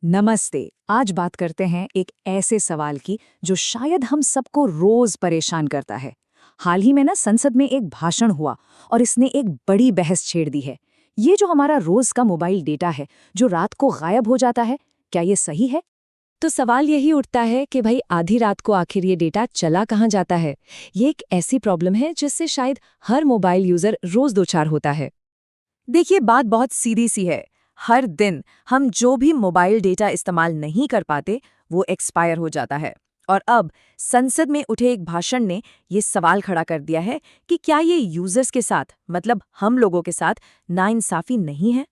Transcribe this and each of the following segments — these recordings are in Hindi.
नमस्ते। आज बात करते हैं एक ऐसे सवाल की जो शायद हम सबको रोज परेशान करता है। हाल ही में ना संसद में एक भाषण हुआ और इसने एक बड़ी बहस छेड़ दी है। ये जो हमारा रोज का मोबाइल डेटा है जो रात को गायब हो जाता है, क्या ये सही है? तो सवाल यही उठता है कि भाई आधी रात को आखिर ये डेटा चला कहाँ जाता है। ये एक ऐसी प्रॉब्लम है जिससे शायद हर मोबाइल यूजर रोज दो चार होता है। देखिए, बात बहुत सीधी सी है। हर दिन हम जो भी मोबाइल डेटा इस्तेमाल नहीं कर पाते वो एक्सपायर हो जाता है। और अब संसद में उठे एक भाषण ने ये सवाल खड़ा कर दिया है कि क्या ये यूजर्स के साथ, मतलब हम लोगों के साथ, नाइंसाफी नहीं है।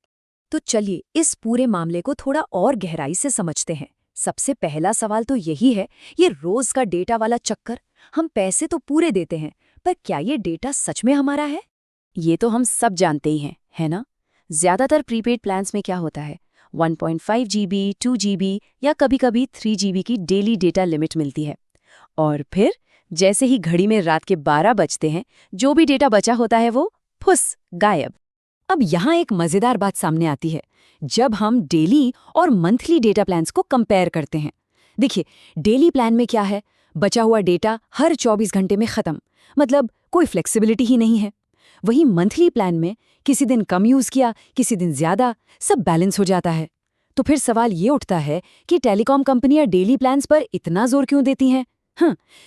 तो चलिए इस पूरे मामले को थोड़ा और गहराई से समझते हैं। सबसे पहला सवाल तो यही है, ये रोज का डेटा वाला चक्कर। हम पैसे तो पूरे देते हैं, पर क्या ये डेटा सच में हमारा है? ये तो हम सब जानते ही हैं, है ना? ज्यादातर प्रीपेड प्लान्स में क्या होता है, 1.5 GB, 2 GB या कभी-कभी 3 GB की डेली डेटा लिमिट मिलती है। और फिर जैसे ही घड़ी में रात के 12 बजते हैं, जो भी डेटा बचा होता है वो फुस गायब। अब यहाँ एक मजेदार बात सामने आती है जब हम डेली और मंथली डेटा प्लान्स को कंपेयर करते हैं। देखिए, डेली प्लान में क्या है, बचा हुआ डेटा हर 24 घंटे में खत्म, मतलब कोई फ्लेक्सिबिलिटी ही नहीं है। वहीं मंथली प्लान में किसी दिन कम यूज किया, किसी दिन ज्यादा, सब बैलेंस हो जाता है। तो फिर सवाल ये उठता है कि टेलीकॉम कंपनियां डेली प्लान्स पर इतना जोर क्यों देती हैं?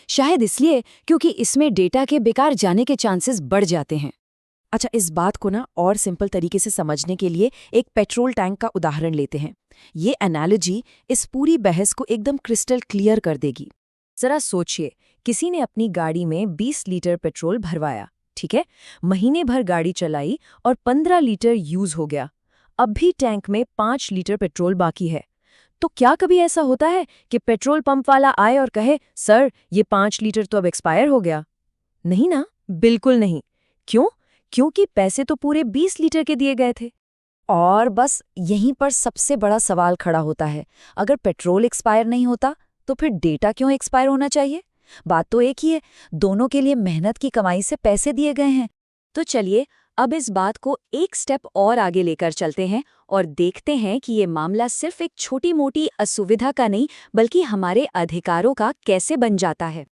शायद इसलिए क्योंकि इसमें डेटा के बेकार जाने के चांसेस बढ़ जाते हैं। अच्छा, इस बात को ना और सिंपल तरीके से समझने के लिए एक पेट्रोल टैंक का उदाहरण लेते हैं। ये एनालॉजी इस पूरी बहस को एकदम क्रिस्टल क्लियर कर देगी। जरा सोचिए, किसी ने अपनी गाड़ी में 20 लीटर पेट्रोल भरवाया, ठीक है? महीने भर गाड़ी चलाई और 15 लीटर यूज हो गया। अब भी टैंक में 5 लीटर पेट्रोल बाकी है। तो क्या कभी ऐसा होता है कि पेट्रोल पंप वाला आए और कहे, सर ये 5 लीटर तो अब एक्सपायर हो गया? नहीं ना, बिल्कुल नहीं। क्यों? क्योंकि पैसे तो पूरे 20 लीटर के दिए गए थे। और बस यहीं पर सबसे बड़ा सवाल खड़ा होता है, अगर पेट्रोल एक्सपायर नहीं होता तो फिर डेटा क्यों एक्सपायर होना चाहिए? बात तो एक ही है, दोनों के लिए मेहनत की कमाई से पैसे दिए गए हैं। तो चलिए अब इस बात को एक स्टेप और आगे लेकर चलते हैं और देखते हैं कि ये मामला सिर्फ एक छोटी मोटी असुविधा का नहीं बल्कि हमारे अधिकारों का कैसे बन जाता है।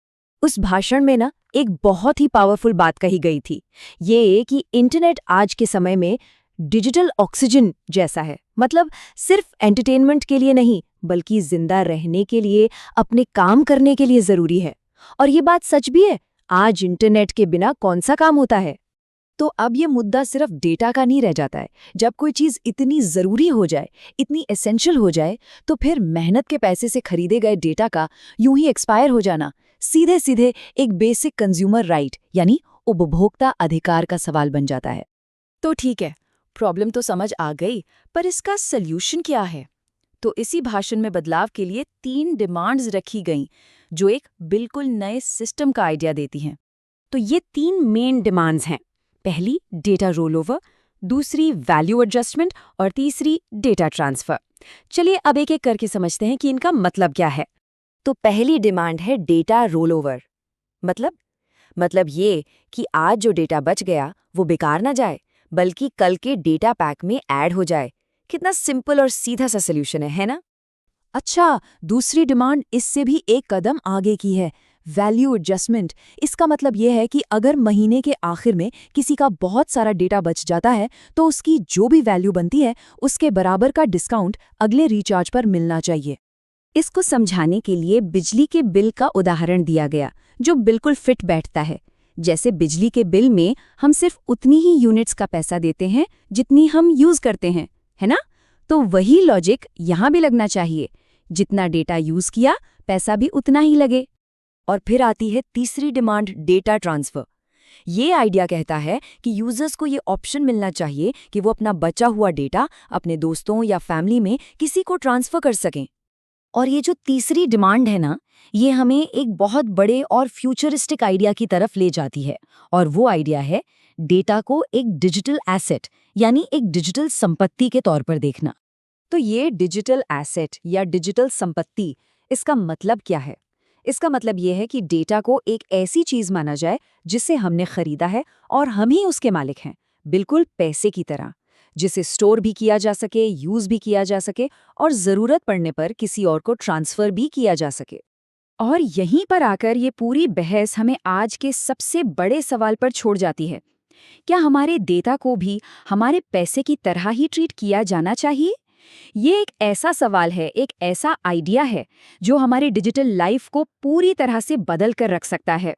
उस भाषण में ना एक बहुत ही पावरफुल बात कही गई थी, ये कि इंटरनेट आज के समय में डिजिटल ऑक्सीजन जैसा है। मतलब सिर्फ एंटरटेनमेंट के लिए नहीं बल्कि जिंदा रहने के लिए, अपने काम करने के लिए जरूरी है। और ये बात सच भी है, आज इंटरनेट के बिना कौन सा काम होता है। तो अब ये मुद्दा सिर्फ डेटा का नहीं रह जाता है। जब कोई चीज इतनी जरूरी हो जाए, इतनी एसेंशियल हो जाए, तो फिर मेहनत के पैसे से खरीदे गए डेटा का यूं ही एक्सपायर हो जाना सीधे सीधे एक बेसिक कंज्यूमर राइट यानी उपभोक्ता अधिकार का सवाल बन जाता है। तो ठीक है, प्रॉब्लम तो समझ आ गई, पर इसका सल्यूशन क्या है? तो इसी भाषण में बदलाव के लिए 3 डिमांड्स रखी गईं, जो एक बिल्कुल नए सिस्टम का आइडिया देती हैं। तो ये 3 मेन डिमांड्स हैं। पहली डेटा रोल ओवर, दूसरी वैल्यू एडजस्टमेंट और तीसरी डेटा ट्रांसफर। चलिए अब एक एक करके समझते हैं कि इनका मतलब क्या है। तो पहली डिमांड है डेटा रोल ओवर। मतलब ये कि आज जो डेटा बच गया वो बेकार ना जाए बल्कि कल के डेटा पैक में ऐड हो जाए। कितना सिंपल और सीधा सा सल्यूशन है ना? अच्छा, दूसरी डिमांड इससे भी एक कदम आगे की है, वैल्यू एडजस्टमेंट। इसका मतलब यह है कि अगर महीने के आखिर में किसी का बहुत सारा डेटा बच जाता है तो उसकी जो भी वैल्यू बनती है उसके बराबर का डिस्काउंट अगले रिचार्ज पर मिलना चाहिए। इसको समझाने के लिए बिजली के बिल का उदाहरण दिया गया जो बिल्कुल फिट बैठता है। जैसे बिजली के बिल में हम सिर्फ उतनी ही यूनिट्स का पैसा देते हैं जितनी हम यूज करते हैं, है ना? तो वही लॉजिक यहाँ भी लगना चाहिए, जितना डेटा यूज किया पैसा भी उतना ही लगे। और फिर आती है तीसरी डिमांड, डेटा ट्रांसफर। ये आइडिया कहता है कि यूजर्स को ये ऑप्शन मिलना चाहिए कि वो अपना बचा हुआ डेटा अपने दोस्तों या फैमिली में किसी को ट्रांसफर कर सकें। और ये जो तीसरी डिमांड है ना, ये हमें एक बहुत बड़े और फ्यूचरिस्टिक आइडिया की तरफ ले जाती है। और वो आइडिया है डेटा को एक डिजिटल एसेट यानी एक डिजिटल संपत्ति के तौर पर देखना। तो ये डिजिटल एसेट या डिजिटल संपत्ति, इसका मतलब क्या है? इसका मतलब ये है कि डेटा को एक ऐसी चीज माना जाए जिसे हमने खरीदा है और हम ही उसके मालिक हैं, बिल्कुल पैसे की तरह। जिसे स्टोर भी किया जा सके, यूज भी किया जा सके और ज़रूरत पड़ने पर किसी और को ट्रांसफ़र भी किया जा सके। और यहीं पर आकर ये पूरी बहस हमें आज के सबसे बड़े सवाल पर छोड़ जाती है। क्या हमारे डेटा को भी हमारे पैसे की तरह ही ट्रीट किया जाना चाहिए? ये एक ऐसा सवाल है, एक ऐसा आइडिया है जो हमारी डिजिटल लाइफ को पूरी तरह से बदल कर रख सकता है।